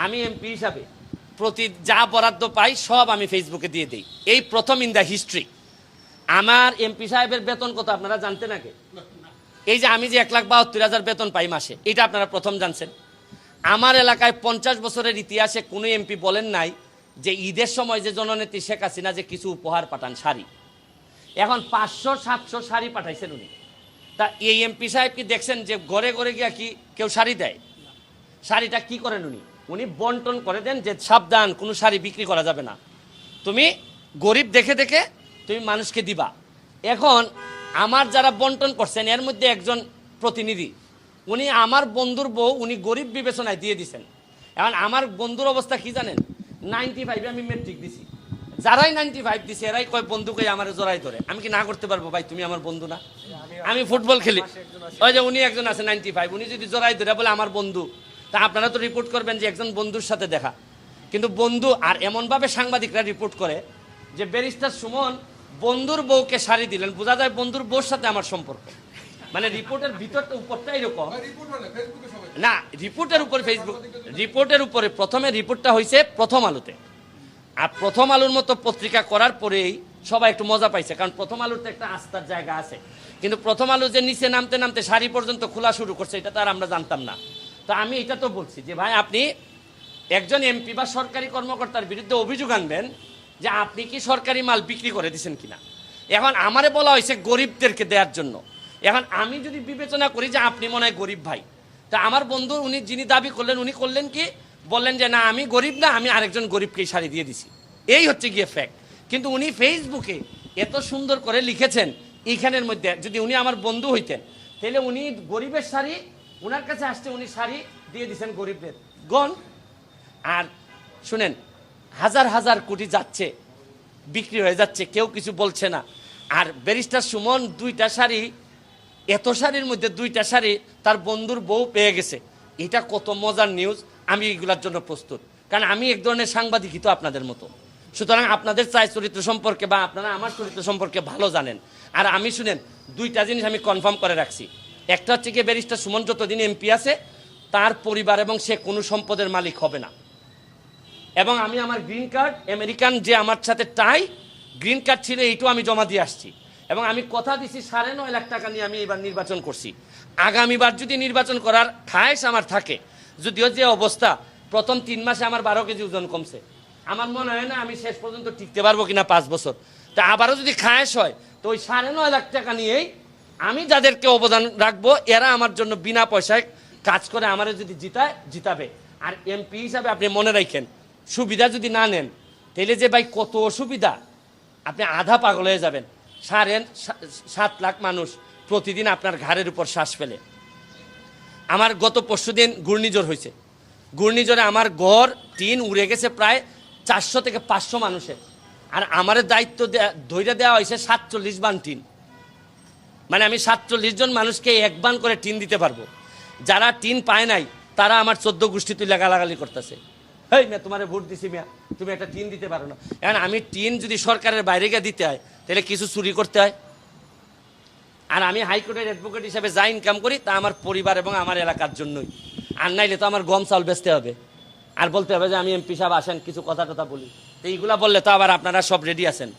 আমি এমপি হিসাবে প্রতি যা বরাদ্দ পাই সব আমি ফেসবুকে দিয়ে দিই। এই প্রথম ইন দ্য হিস্ট্রি। আমার এমপি সাহেবের বেতন কত আপনারা জানতেন আগে? এই যে আমি যে 1,72,000 বেতন পাই মাসে, এটা আপনারা প্রথম জানছেন। আমার এলাকায় 50 বছরের ইতিহাসে কোনো এমপি বলেন নাই যে ঈদের সময় যে জননেত্রী শেখ হাসিনা যে কিছু উপহার পাঠান, শাড়ি, এখন 500-700 শাড়ি পাঠাইছেন উনি। তা এই এমপি সাহেব কি দেখছেন যে ঘরে ঘরে গিয়া কি কেউ শাড়ি দেয়? শাড়িটা কি করেন উনি? উনি বন্টন করে দেন যে সাবধান, কোনো শাড়ি বিক্রি করা যাবে না, তুমি গরিব দেখে দেখে তুমি মানুষকে দিবা। এখন আমার যারা বন্টন করছেন এর মধ্যে একজন প্রতিনিধি, উনি আমার বন্ধুর বউ উনি গরিব বিবেচনায় দিয়ে দিছেন। এখন আমার বন্ধুর অবস্থা কি জানেন? 95 আমি মেট্রিক দিছি, যারাই 95 দিছে এরাই কয় বন্ধুকে আমার জড়াই ধরে। আমি কি না করতে পারবো? ভাই তুমি আমার বন্ধু না, আমি ফুটবল খেলি। ওই যে উনি একজন আছে 95, উনি যদি জড়াই ধরে বলে আমার বন্ধু, তা আপনারা তো রিপোর্ট করবেন যে একজন বন্ধুর সাথে দেখা। কিন্তু বন্ধু আর এমনভাবে সাংবাদিকরা রিপোর্ট করে যে ব্যারিস্টার সুমন বন্ধুর বউকে শাড়ি দিলেন, বোঝা যায় বন্ধুর বউর সাথে আমার সম্পর্ক। মানে রিপোর্টের ভিতরটা উপরটা এরকম না, রিপোর্টের উপর ফেসবুক রিপোর্টের উপরে প্রথমে রিপোর্টটা হয়েছে প্রথম আলোতে। আর প্রথম আলোর মতো পত্রিকা করার পরেই সবাই একটু মজা পাইছে, কারণ প্রথম আলোর তো একটা আস্থার জায়গা আছে। কিন্তু প্রথম আলো যে নিচে নামতে নামতে শাড়ি পর্যন্ত খোলা শুরু করছে, এটা তো আর আমরা জানতাম না। তো আমি এটা তো বলছি যে ভাই আপনি একজন এমপি বা সরকারি কর্মকর্তার বিরুদ্ধে অভিযোগ আনবেন যে আপনি কি সরকারি মাল বিক্রি করে দিচ্ছেন কিনা। এখন আমারে বলা হয়েছে গরিবদেরকে দেওয়ার জন্য। এখন আমি যদি বিবেচনা করি যে আপনি মনে হয় গরিব ভাই, তা আমার বন্ধু উনি যিনি দাবি করলেন উনি করলেন কি, বললেন যে না আমি গরিব না, আমি আরেকজন গরিবকেই শাড়ি দিয়ে দিছি। এই হচ্ছে গিয়ে ফ্যাক্ট। কিন্তু উনি ফেসবুকে এত সুন্দর করে লিখেছেন, এইখানের মধ্যে যদি উনি আমার বন্ধু হইতেন তাহলে উনি গরিবের শাড়ি উনার কাছে আসছে, উনি শাড়ি দিয়ে দিচ্ছেন গরিবদের গণ। আর শুনেন, হাজার হাজার কোটি যাচ্ছে, বিক্রি হয়ে যাচ্ছে, কেউ কিছু বলছে না। আর ব্যারিস্টার সুমন 2টা শাড়ি, এত শাড়ির মধ্যে 2টা শাড়ি তার বন্ধুর বউ পেয়ে গেছে। এটা কত মজার নিউজ। আমি এগুলোর জন্য প্রস্তুত, কারণ আমি এক ধরনের সাংবাদিকই তো আপনাদের মতো। সুতরাং আপনাদের চাই চরিত্র সম্পর্কে বা আপনারা আমার চরিত্র সম্পর্কে ভালো জানেন। আর আমি শুনেন 2টা জিনিস আমি কনফার্ম করে রাখছি। একটা হচ্ছে কি, ব্যারিস্টার সুমন যতদিন এমপি আছে তার পরিবার এবং সে কোনো সম্পদের মালিক হবে না। এবং আমি আমার গ্রিন কার্ড, আমেরিকান যে আমার সাথে টাই গ্রিন কার্ড ছিল, এইটাও আমি জমা দিয়ে আসছি। এবং আমি কথা দিছি 9.5 লাখ টাকা নিয়ে আমি এবার নির্বাচন করছি। আগামীবার যদি নির্বাচন করার খায়েশ আমার থাকে, যদিও যে অবস্থা প্রথম 3 মাসে আমার 12 কেজি ওজন কমছে, আমার মনে হয় না আমি শেষ পর্যন্ত টিকতে পারবো কিনা 5 বছর। তা আবারও যদি খায়েশ হয় তো ওই 9.5 লাখ টাকা নিয়েই আমি যাদেরকে অবদান রাখবো, এরা আমার জন্য বিনা পয়সায় কাজ করে আমারে যদি জিতাবে। আর এমপি হিসাবে আপনি মনে রাখেন, সুবিধা যদি না নেন তাহলে যে ভাই কত অসুবিধা, আপনি আধা পাগল হয়ে যাবেন। 7.5 লাখ মানুষ প্রতিদিন আপনার ঘাড়ের উপর শ্বাস ফেলে। আমার গত পরশুদিন ঘূর্ণিঝড় হয়েছে, ঘূর্ণিঝড়ে আমার ঘর টিন উড়ে গেছে প্রায় 400 থেকে 500 মানুষের। আর আমার দায়িত্ব ধৈর্য দেওয়া হয়েছে 47 বান টিন। মানে আমি 47 জন মানুষকে 1 বান করে টিন দিতে পারবো। যারা টিন পায় নাই তারা আমার 14 গোষ্ঠী তুলে গালাগালি করতেছে, হেই মিয়া তোমারে ভোট দিছি মিয়া, তুমি একটা টিন দিতে পারো না। এখন আমি টিন যদি সরকারের বাইরে গিয়ে দিতে হয় তাহলে কিছু চুরি করতে হয়। আর আমি হাইকোর্টের অ্যাডভোকেট হিসেবে যা ইনকাম করি তা আমার পরিবার এবং আমার এলাকার জন্যই। আর নাইলে তো আমার গম চাউল বেচতে হবে, আর বলতে হবে যে আমি এমপি সাহেব আসেন কিছু কথা টথা বলি। তো এইগুলা বললে তো আবার আপনারা সব রেডি আছেন।